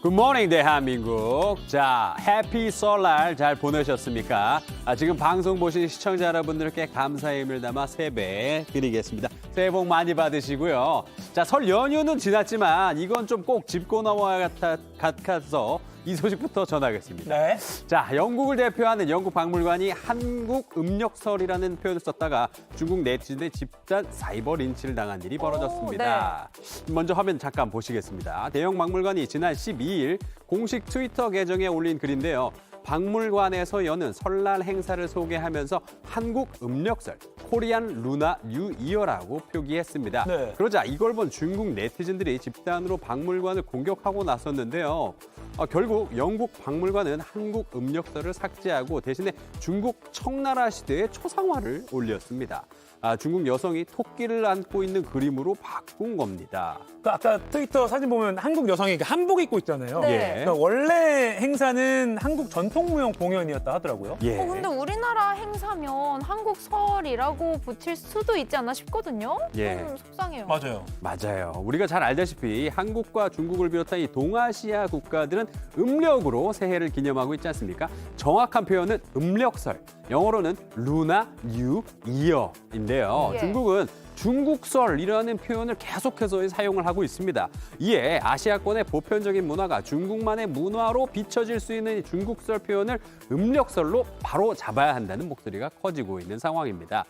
굿모닝 대한민국. 자, 해피 설날 잘 보내셨습니까? 지금 방송 보신 시청자 여러분들께 감사의 의미를 담아 세배 드리겠습니다. 새해 복 많이 받으시고요. 자, 설 연휴는 지났지만 이건 좀 꼭 짚고 넘어야 같아서 이 소식부터 전하겠습니다. 네. 자, 영국을 대표하는 영국 박물관이 한국 음력설이라는 표현을 썼다가 중국 네티즌의 집단 사이버 린치를 당한 일이 벌어졌습니다. 먼저 화면 잠깐 보시겠습니다. 대형 박물관이 지난 12일 공식 트위터 계정에 올린 글인데요. 박물관에서 여는 설날 행사를 소개하면서 한국 음력설, 코리안 루나 뉴 이어라고 표기했습니다. 네. 그러자 이걸 본 중국 네티즌들이 집단으로 박물관을 공격하고 나섰는데요. 결국 영국 박물관은 한국 음력설을 삭제하고 대신에 중국 청나라 시대의 초상화를 올렸습니다. 중국 여성이 토끼를 안고 있는 그림으로 바꾼 겁니다. 그 아까 트위터 사진 보면 한국 여성이 한복 입고 있잖아요. 네. 예. 그러니까 원래 행사는 한국 전통무용 공연이었다 하더라고요. 예. 근데 우리나라 행사면 한국 설이라고 붙일 수도 있지 않나 싶거든요. 예. 좀 속상해요. 맞아요. 맞아요. 우리가 잘 알다시피 한국과 중국을 비롯한 이 동아시아 국가들은 음력으로 새해를 기념하고 있지 않습니까? 정확한 표현은 음력설, 영어로는 루나 뉴 이어인데요. 예. 중국은 중국설이라는 표현을 계속해서 사용을 하고 있습니다. 이에 아시아권의 보편적인 문화가 중국만의 문화로 비춰질 수 있는 이 중국설 표현을 음력설로 바로 잡아야 한다는 목소리가 커지고 있는 상황입니다.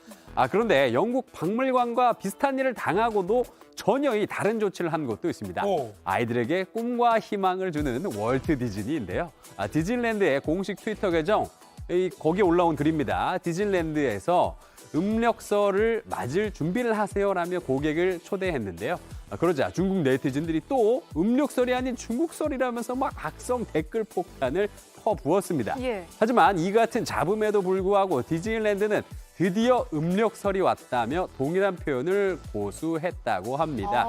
그런데 영국 박물관과 비슷한 일을 당하고도 전혀 이 다른 조치를 한 곳도 있습니다. 오. 아이들에게 꿈과 희망을 주는 월트 디즈니인데요. 디즈니랜드의 공식 트위터 계정, 거기에 올라온 글입니다. 디즈니랜드에서 음력설을 맞을 준비를 하세요라며 고객을 초대했는데요. 그러자 중국 네티즌들이 또 음력설이 아닌 중국설이라면서 막 악성 댓글 폭탄을 퍼부었습니다. 예. 하지만 이 같은 잡음에도 불구하고 디즈니랜드는 드디어 음력설이 왔다며 동일한 표현을 고수했다고 합니다.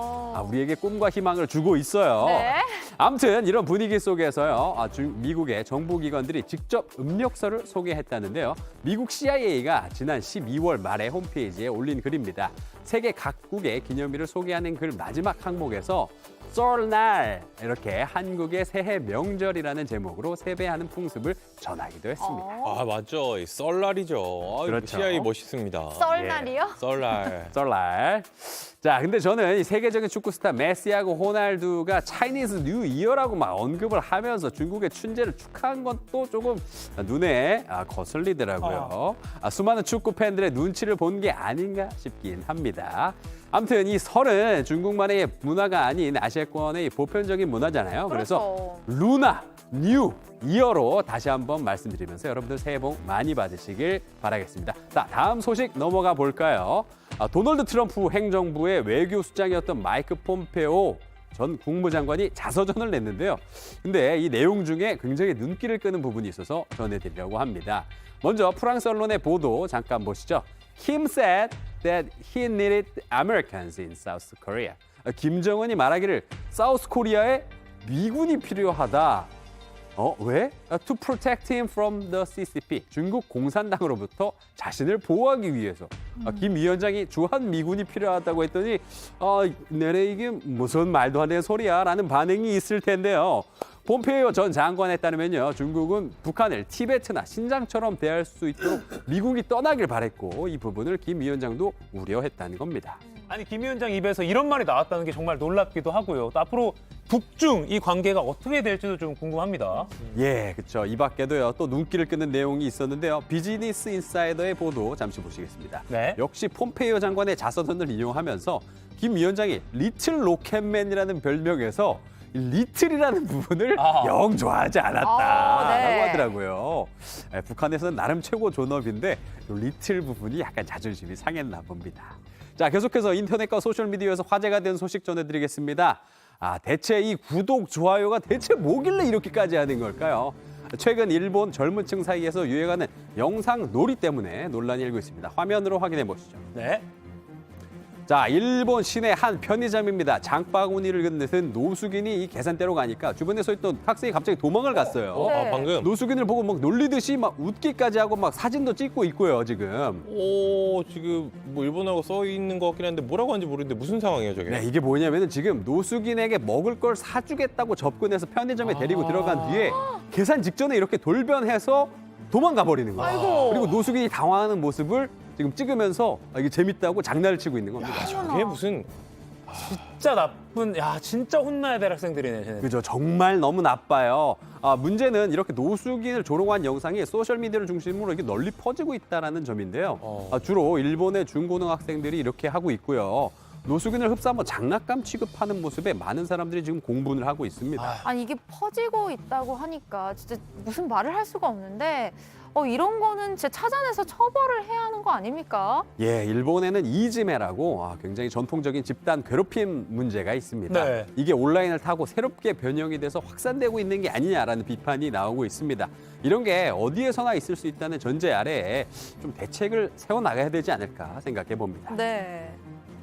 우리에게 꿈과 희망을 주고 있어요. 네. 아무튼 이런 분위기 속에서요. 미국의 정부기관들이 직접 음력설을 소개했다는데요. 미국 CIA가 지난 12월 말에 홈페이지에 올린 글입니다. 세계 각국의 기념일을 소개하는 글 마지막 항목에서 설날 이렇게 한국의 새해 명절이라는 제목으로 세배하는 풍습을 전하기도 했습니다. 맞죠. 썰날이죠. 그렇죠. CIA 멋있습니다. 썰날이요? 썰날. 썰날. 자, 근데 저는 이 세계적인 축구 스타 메시하고 호날두가 차이니즈 뉴 이어라고 막 언급을 하면서 중국의 춘제를 축하한 것도 조금 눈에 거슬리더라고요. 수많은 축구 팬들의 눈치를 본 게 아닌가 싶긴 합니다. 아무튼 이 설은 중국만의 문화가 아닌 아시아권의 보편적인 문화잖아요. 그래서 루나 뉴 이어로 다시 한번 말씀드리면서 여러분들 새해 복 많이 받으시길 바라겠습니다. 자, 다음 소식 넘어가 볼까요? 도널드 트럼프 행정부의 외교수장이었던 마이크 폼페오 전 국무장관이 자서전을 냈는데요. 근데 이 내용 중에 굉장히 눈길을 끄는 부분이 있어서 전해드리려고 합니다. 먼저 프랑스 언론의 보도 잠깐 보시죠. Kim said that he needed Americans in South Korea. 김정은이 말하기를 사우스 코리아에 미군이 필요하다. 왜? To protect him from the CCP. 중국 공산당으로부터 자신을 보호하기 위해서. 김 위원장이 주한 미군이 필요하다고 했더니 내래 이게 무슨 말도 안 되는 소리야 라는 반응이 있을 텐데요. 폼페이오 전 장관에 따르면요. 중국은 북한을 티베트나 신장처럼 대할 수 있도록 미국이 떠나길 바랬고 이 부분을 김 위원장도 우려했다는 겁니다. 아니 김 위원장 입에서 이런 말이 나왔다는 게 정말 놀랍기도 하고요. 또 앞으로 북중 이 관계가 어떻게 될지도 좀 궁금합니다. 예, 그렇죠. 이 밖에도요. 또 눈길을 끄는 내용이 있었는데요. 비즈니스 인사이더의 보도 잠시 보시겠습니다. 네. 역시 폼페이오 장관의 자서전을 인용하면서 김 위원장이 리틀 로켓맨이라는 별명에서 리틀이라는 부분을 영 좋아하지 않았다라고 네. 하더라고요. 북한에서는 나름 최고 존엄인데 리틀 부분이 약간 자존심이 상했나 봅니다. 자, 계속해서 인터넷과 소셜미디어에서 화제가 된 소식 전해드리겠습니다. 대체 이 구독, 좋아요가 대체 뭐길래 이렇게까지 하는 걸까요? 최근 일본 젊은 층 사이에서 유행하는 영상 놀이 때문에 논란이 일고 있습니다. 화면으로 확인해 보시죠. 네. 자, 일본 시내 한 편의점입니다. 장바구니를 든 노숙인이 이 계산대로 가니까 주변에 서 있던 학생이 갑자기 도망을 갔어요. 네. 아, 방금. 노숙인을 보고 막 놀리듯이 막 웃기까지 하고 막 사진도 찍고 있고요, 지금. 오, 지금 뭐 일본어가 써 있는 것 같긴 한데 뭐라고 하는지 모르겠는데 무슨 상황이에요, 저게? 네, 이게 뭐냐면은 지금 노숙인에게 먹을 걸 사주겠다고 접근해서 편의점에 데리고 들어간 뒤에 계산 직전에 이렇게 돌변해서 도망가 버리는 거예요. 아이고. 그리고 노숙인이 당황하는 모습을 지금 찍으면서 이게 재밌다고 장난을 치고 있는 겁니다. 아, 저게 무슨 진짜 나쁜, 야, 진짜 혼나야 될 학생들이네, 쟤네. 그죠. 정말 너무 나빠요. 문제는 이렇게 노숙인을 조롱한 영상이 소셜미디어를 중심으로 이렇게 널리 퍼지고 있다는 점인데요. 주로 일본의 중고등학생들이 이렇게 하고 있고요. 노숙인을 흡사한 장난감 취급하는 모습에 많은 사람들이 지금 공분을 하고 있습니다. 아니 이게 퍼지고 있다고 하니까 진짜 무슨 말을 할 수가 없는데 이런 거는 진짜 찾아내서 처벌을 해야 하는 거 아닙니까? 예, 일본에는 이지메라고 굉장히 전통적인 집단 괴롭힘 문제가 있습니다. 네. 이게 온라인을 타고 새롭게 변형이 돼서 확산되고 있는 게 아니냐라는 비판이 나오고 있습니다. 이런 게 어디에서나 있을 수 있다는 전제 아래에 좀 대책을 세워나가야 되지 않을까 생각해 봅니다. 네.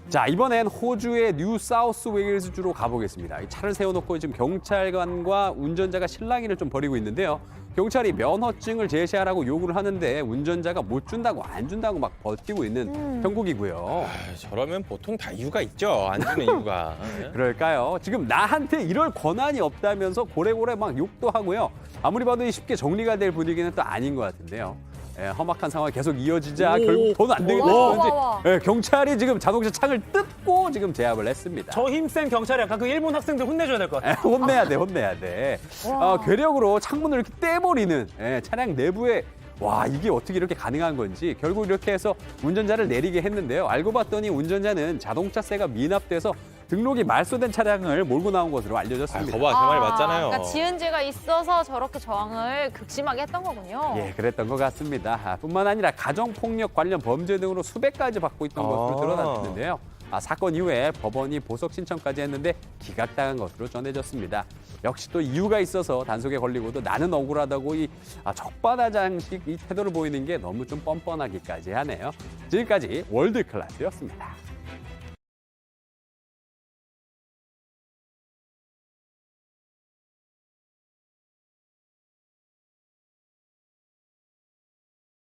자, 이번엔 호주의 뉴 사우스 웨일즈주로 가보겠습니다. 이 차를 세워놓고 지금 경찰관과 운전자가 실랑이를 좀 벌이고 있는데요. 경찰이 면허증을 제시하라고 요구를 하는데 운전자가 못 준다고 안 준다고 막 버티고 있는 형국이고요. 아, 저러면 보통 다 이유가 있죠. 안 주는 이유가. 그럴까요? 지금 나한테 이럴 권한이 없다면서 고래고래 막 욕도 하고요. 아무리 봐도 쉽게 정리가 될 분위기는 또 아닌 것 같은데요. 예, 험악한 상황이 계속 이어지자 결국 더는 안 되겠다는 와, 건지 와. 예, 경찰이 지금 자동차 창을 뜯고 지금 제압을 했습니다. 저 힘센 경찰이 약간 그 일본 학생들 혼내줘야 될 것 같아요. 혼내야 돼, 혼내야 돼. 와. 괴력으로 창문을 이렇게 떼버리는 차량 내부에 와, 이게 어떻게 이렇게 가능한 건지 결국 이렇게 해서 운전자를 내리게 했는데요. 알고 봤더니 운전자는 자동차세가 미납돼서 등록이 말소된 차량을 몰고 나온 것으로 아, 알려졌습니다. 거봐, 제 말 맞잖아요. 그러니까 지은 죄가 있어서 저렇게 저항을 극심하게 했던 거군요. 예, 그랬던 것 같습니다. 뿐만 아니라 가정폭력 관련 범죄 등으로 수백 가지 받고 있던 것으로 드러났는데요. 사건 이후에 법원이 보석 신청까지 했는데 기각당한 것으로 전해졌습니다. 역시 또 이유가 있어서 단속에 걸리고도 나는 억울하다고 이 적반하장식 이 태도를 보이는 게 너무 좀 뻔뻔하기까지 하네요. 지금까지 월드클래스였습니다.